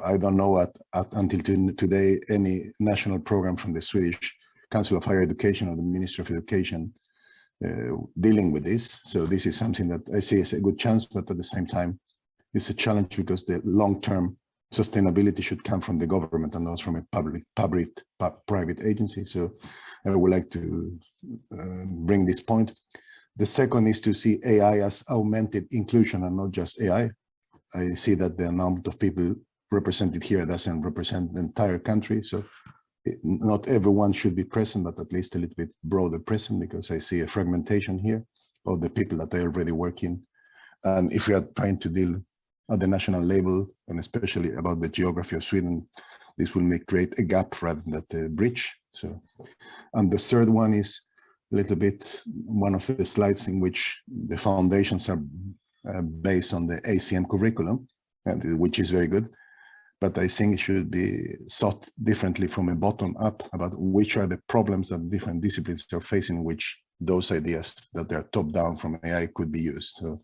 I don't know until today any national program from the Swedish Council of Higher Education or the Ministry of Education dealing with this. So this is something that I see as a good chance, but at the same time, it's a challenge because the long-term sustainability should come from the government and not from a private agency. So I would like to bring this point. The second is to see AI as augmented inclusion and not just AI. I see that the amount of people represented here doesn't represent the entire country. So not everyone should be present, but at least a little bit broader present, because I see a fragmentation here of the people that are already working. And if we are trying to deal at the national level, and especially about the geography of Sweden, this will create a gap rather than a bridge. So, and the third one is a little bit one of the slides in which the foundations are based on the ACM curriculum, which is very good. But I think it should be thought differently from a bottom up about which are the problems that different disciplines are facing, which those ideas that are top down from AI could be used. So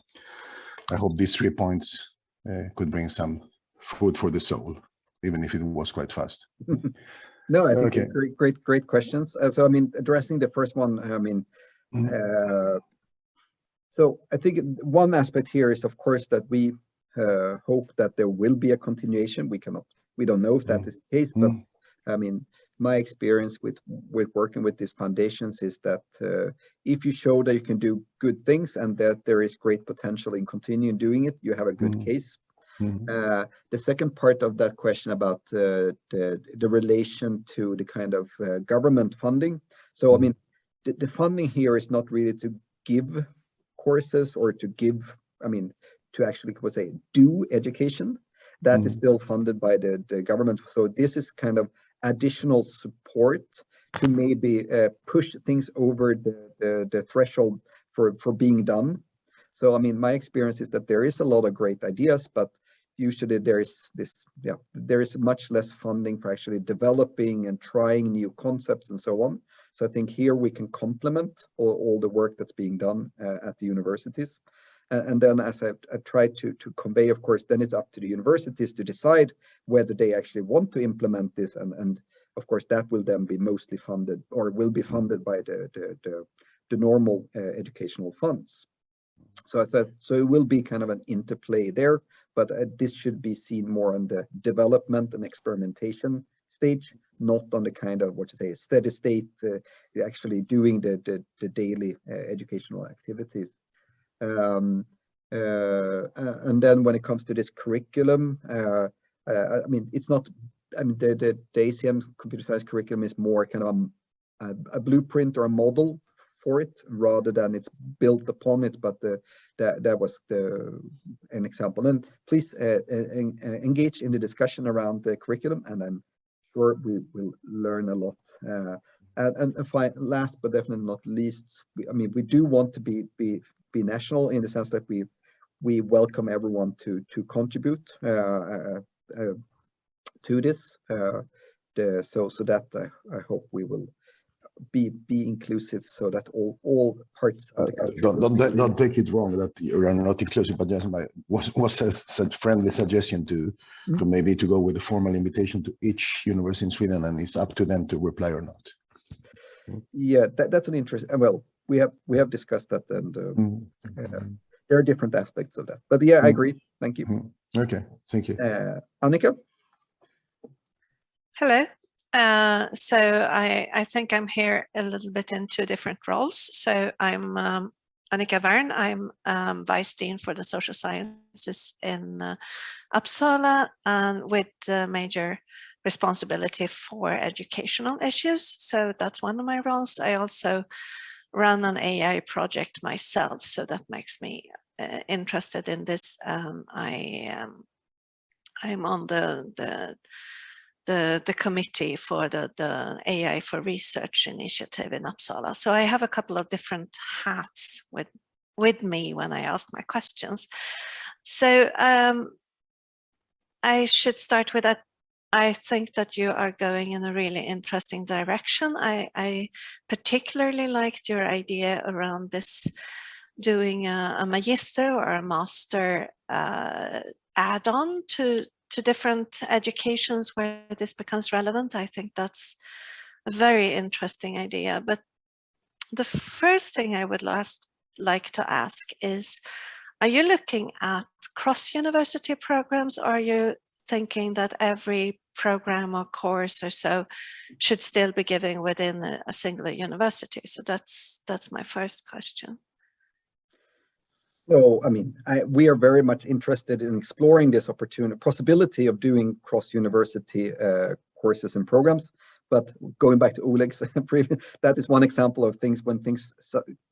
I hope these 3 points could bring some food for the soul, even if it was quite fast. No, I think Okay. great questions. So I mean, addressing the first one, I mean, so I think one aspect here is, of course, that we hope that there will be a continuation. We don't know if that is the case, but I mean, my experience with working with these foundations is that if you show that you can do good things and that there is great potential in continuing doing it, you have a good case. The second part of that question about the relation to the kind of government funding. So I mean, the funding here is not really to give courses or to give, I mean, to actually do education. That is still funded by the government. So this is kind of additional support to maybe push things over the threshold for being done. So I mean, my experience is that there is a lot of great ideas, but usually there is much less funding for actually developing and trying new concepts and so on. So I think here we can complement all the work that's being done at the universities. And then, as I tried to convey, of course, then it's up to the universities to decide whether they actually want to implement this. And of course, that will then be mostly funded, or will be funded by the normal educational funds. So I thought, so it will be kind of an interplay there, but this should be seen more on the development and experimentation stage, not on the kind of steady state, actually doing the daily educational activities. And then when it comes to this curriculum, I mean, it's not, I mean, the ACM computer science curriculum is more kind of a blueprint or a model for it, rather than it's built upon it, but that was an example. And please engage in the discussion around the curriculum, and I'm sure we will learn a lot. And last but definitely not least, I mean, we do want to be national in the sense that we welcome everyone to contribute to this. So that I hope we will be inclusive, so that all parts of the country don't take it wrong that you are not inclusive, but just was a friendly suggestion to maybe to go with a formal invitation to each university in Sweden, and it's up to them to reply or not. Yeah, that's an interest. Well, we have discussed that, and there are different aspects of that. But yeah, I agree. Thank you. Okay, thank you. Annika? Hello. So I think I'm here a little bit in two different roles. So I'm Annika Wern. I'm Vice Dean for the Social Sciences in Uppsala, and with major responsibility for educational issues. So that's one of my roles. I also run an AI project myself, so that makes me interested in this. I'm on the committee for the AI for Research initiative in Uppsala. So I have a couple of different hats with me when I ask my questions. So I should start with that. I think that you are going in a really interesting direction. I particularly liked your idea around this doing a magister or a master add-on to different educations where this becomes relevant. I think that's a very interesting idea. But the first thing I would like to ask is, are you looking at cross-university programs, or are you thinking that every program or course or so should still be given within a singular university? So that's my first question. So, I mean, we are very much interested in exploring this possibility of doing cross-university courses and programs. But going back to Oleg's previous, that is one example of things when things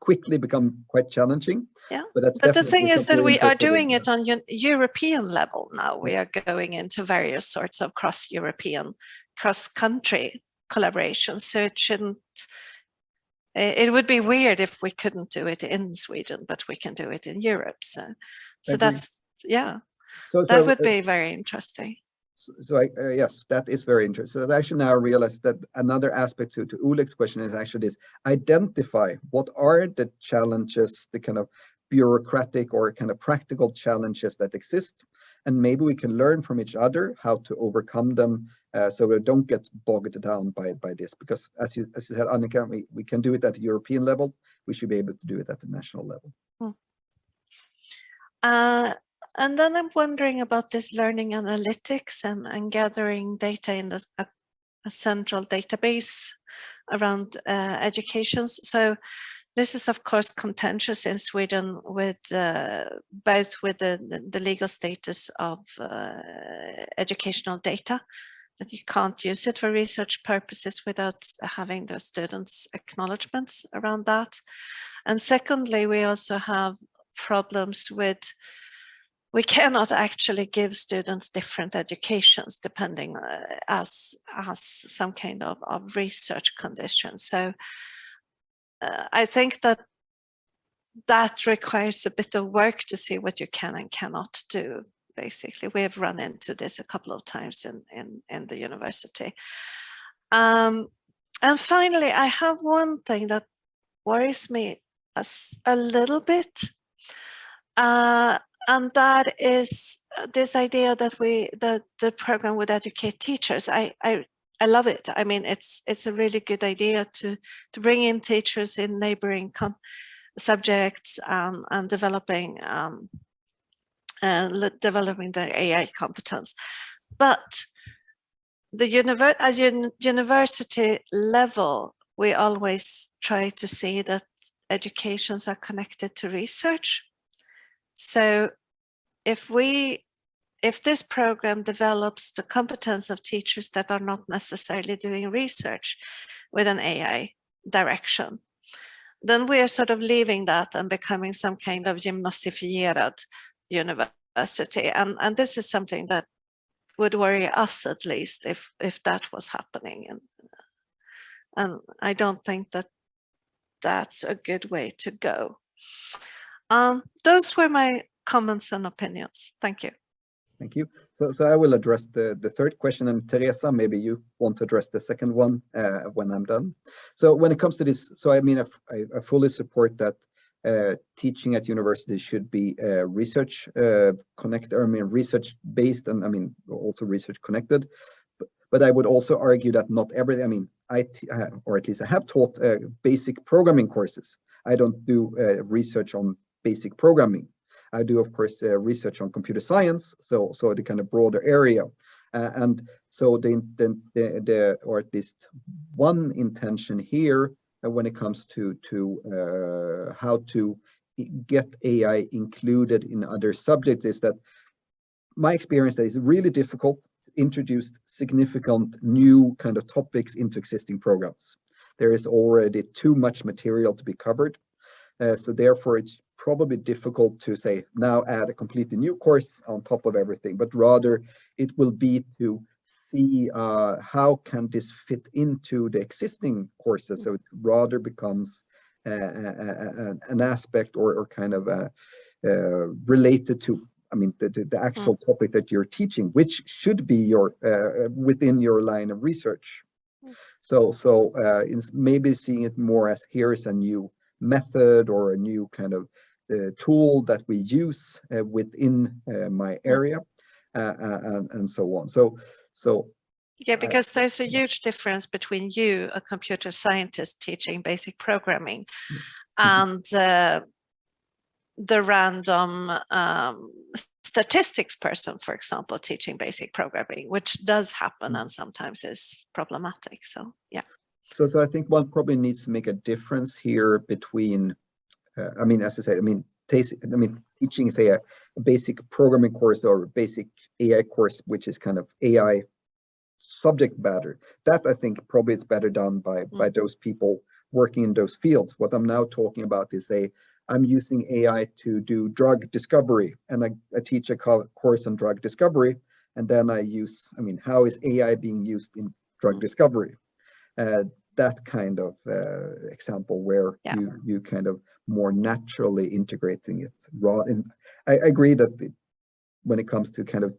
quickly become quite challenging. Yeah, but the thing is that we are doing it on European level now. We are going into various sorts of cross-European, cross-country collaborations. So it would be weird if we couldn't do it in Sweden, but we can do it in Europe. So that's, yeah, that would be very interesting. So yes, that is very interesting. So I actually now realize that another aspect to Oleg's question is actually this: identify what are the challenges, the kind of bureaucratic or kind of practical challenges that exist, and maybe we can learn from each other how to overcome them, so we don't get bogged down by this. Because as you said, Annika, we can do it at the European level. We should be able to do it at the national level. And then I'm wondering about this learning analytics and gathering data in a central database around educations. So this is, of course, contentious in Sweden with both with the legal status of educational data, that you can't use it for research purposes without having the students' acknowledgements around that. And secondly, we also have problems with, we cannot actually give students different educations depending as some kind of research condition. So I think that requires a bit of work to see what you can and cannot do. Basically, we have run into this a couple of times in the university. And finally, I have one thing that worries me a little bit. And that is this idea that the program would educate teachers. I love it. I mean, it's a really good idea to bring in teachers in neighboring subjects and developing their AI competence. But at university level, we always try to see that educations are connected to research. So if this program develops the competence of teachers that are not necessarily doing research with an AI direction, then we are sort of leaving that and becoming some kind of gymnasifierad university. And this is something that would worry us, at least, if that was happening. And I don't think that that's a good way to go. Those were my comments and opinions. Thank you. Thank you. So I will address the third question, and Teresa, maybe you want to address the second one when I'm done. So when it comes to this, so I mean, I fully support that teaching at universities should be research connected, I mean, research based, and I mean, also research connected. But I would also argue that not everything, I mean, or at least I have taught basic programming courses. I don't do research on basic programming. I do, of course, research on computer science, so the kind of broader area. And so the or at least one intention here when it comes to how to get AI included in other subjects is that my experience that it's really difficult to introduce significant new kind of topics into existing programs. There is already too much material to be covered. So therefore, it's probably difficult to say now add a completely new course on top of everything, but rather it will be to see how can this fit into the existing courses. So it rather becomes an aspect or kind of related to, I mean, the actual topic that you're teaching, which should be your within your line of research. So maybe seeing it more as here's a new method or a new kind of tool that we use within my area, and so on. So yeah, because there's a huge difference between you, a computer scientist teaching basic programming, and the random statistics person, for example, teaching basic programming, which does happen and sometimes is problematic. So yeah. So I think one probably needs to make a difference here between, I mean, as I said, I mean, teaching, say, a basic programming course or a basic AI course, which is kind of AI subject matter. That I think probably is better done by those people working in those fields. What I'm now talking about is I'm using AI to do drug discovery, and I teach a course on drug discovery, and then I use, I mean, how is AI being used in drug discovery? That kind of example where you kind of more naturally integrating it. And I agree that when it comes to kind of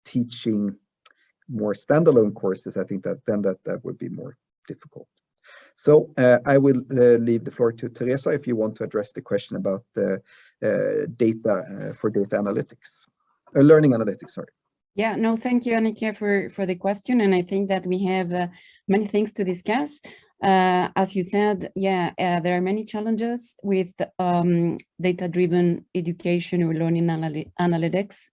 teaching more standalone courses, I think that then that would be more difficult. So I will leave the floor to Teresa if you want to address the question about the data for data analytics, learning analytics, sorry. Yeah, no, thank you, Annika, for the question. And I think that we have many things to discuss. As you said, yeah, there are many challenges with data-driven education or learning analytics,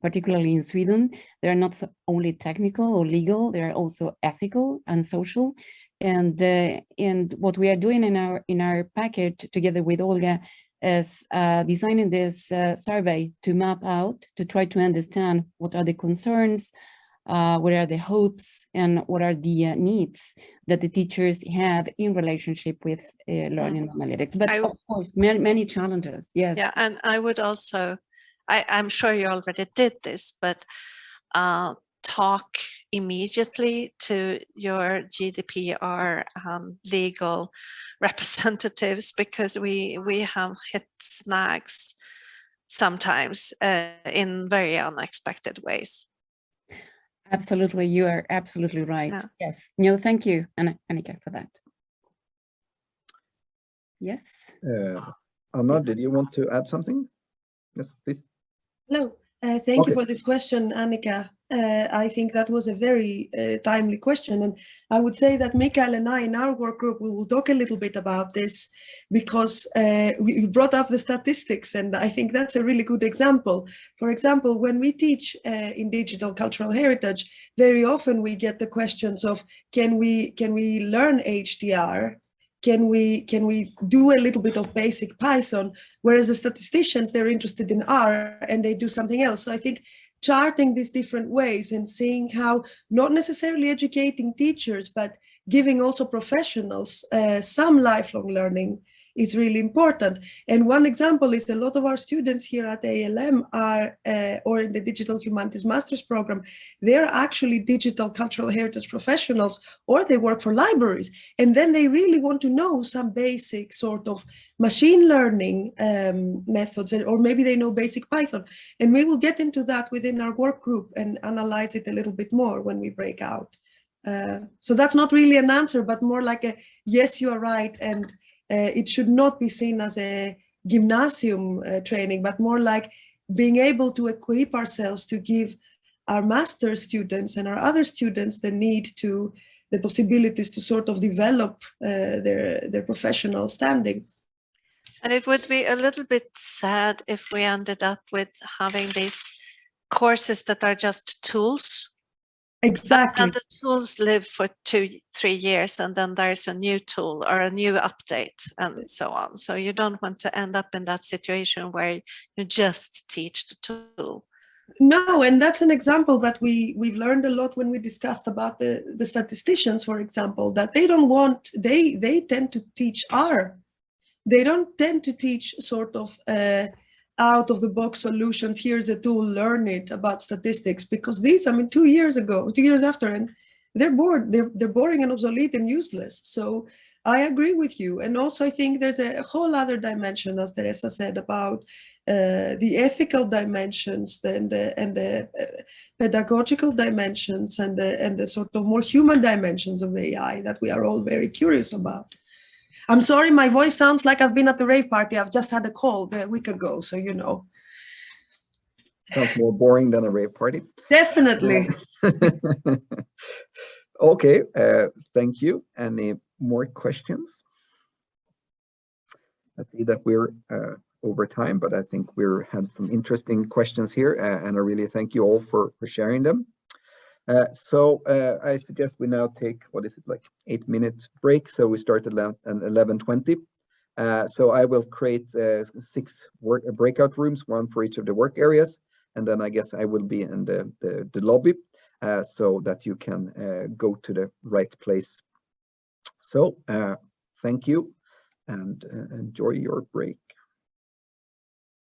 particularly in Sweden. They are not only technical or legal, they are also ethical and social. And what we are doing in our package together with Olga is designing this survey to map out, to try to understand what are the concerns, what are the hopes, and what are the needs that the teachers have in relationship with learning analytics. But of course, many challenges, yes. Yeah, and I would also, I'm sure you already did this, but talk immediately to your GDPR legal representatives, because we have hit snags sometimes in very unexpected ways. Absolutely, you are absolutely right. Yeah. Yes. No, thank you, Annika, for that. Yes. Anna, did you want to add something? Yes, please. Hello. Thank you for this question, Annika. I think that was a very timely question. And I would say that Mikael and I in our work group, we will talk a little bit about this, because we brought up the statistics, and I think that's a really good example. For example, when we teach in digital cultural heritage, very often we get the questions of, can we learn HDR? Can we do a little bit of basic Python? Whereas the statisticians, they're interested in R and they do something else. So I think charting these different ways and seeing how not necessarily educating teachers, but giving also professionals some lifelong learning is really important. And one example is a lot of our students here at ALM are, or in the Digital Humanities Master's Program, they're actually digital cultural heritage professionals, or they work for libraries. And then they really want to know some basic sort of machine learning methods, or maybe they know basic Python. And we will get into that within our work group and analyze it a little bit more when we break out. So that's not really an answer, but more like a, yes, you are right. And it should not be seen as a gymnasium training, but more like being able to equip ourselves to give our master's students and our other students the possibilities to sort of develop their professional standing. And it would be a little bit sad if we ended up with having these courses that are just tools Exactly. And the tools live for 2-3 years, and then there's a new tool or a new update and so on. So you don't want to end up in that situation where you just teach the tool. No, and that's an example that we've learned a lot when we discussed about the statisticians, for example, that they don't want, they tend to teach R. They don't tend to teach sort of out of the box solutions. Here's a tool, learn it about statistics, because these, I mean, 2 years ago, 2 years after, and they're bored, they're boring and obsolete and useless. So I agree with you. And also I think there's a whole other dimension, as Teresa said, about the ethical dimensions and the pedagogical dimensions and the sort of more human dimensions of AI that we are all very curious about. I'm sorry, my voice sounds like I've been at the rave party. I've just had a call a week ago, so you know. Sounds more boring than a rave party. Definitely. Okay, thank you. Any more questions? I see that we're over time, but I think we've had some interesting questions here, and I really thank you all for sharing them. So I suggest we now take, what is it, like 8-minute break. So we start at 11:20. So I will create 6 breakout rooms, 1 for each of the work areas. And then I guess I will be in the lobby so that you can go to the right place. So thank you and enjoy your break.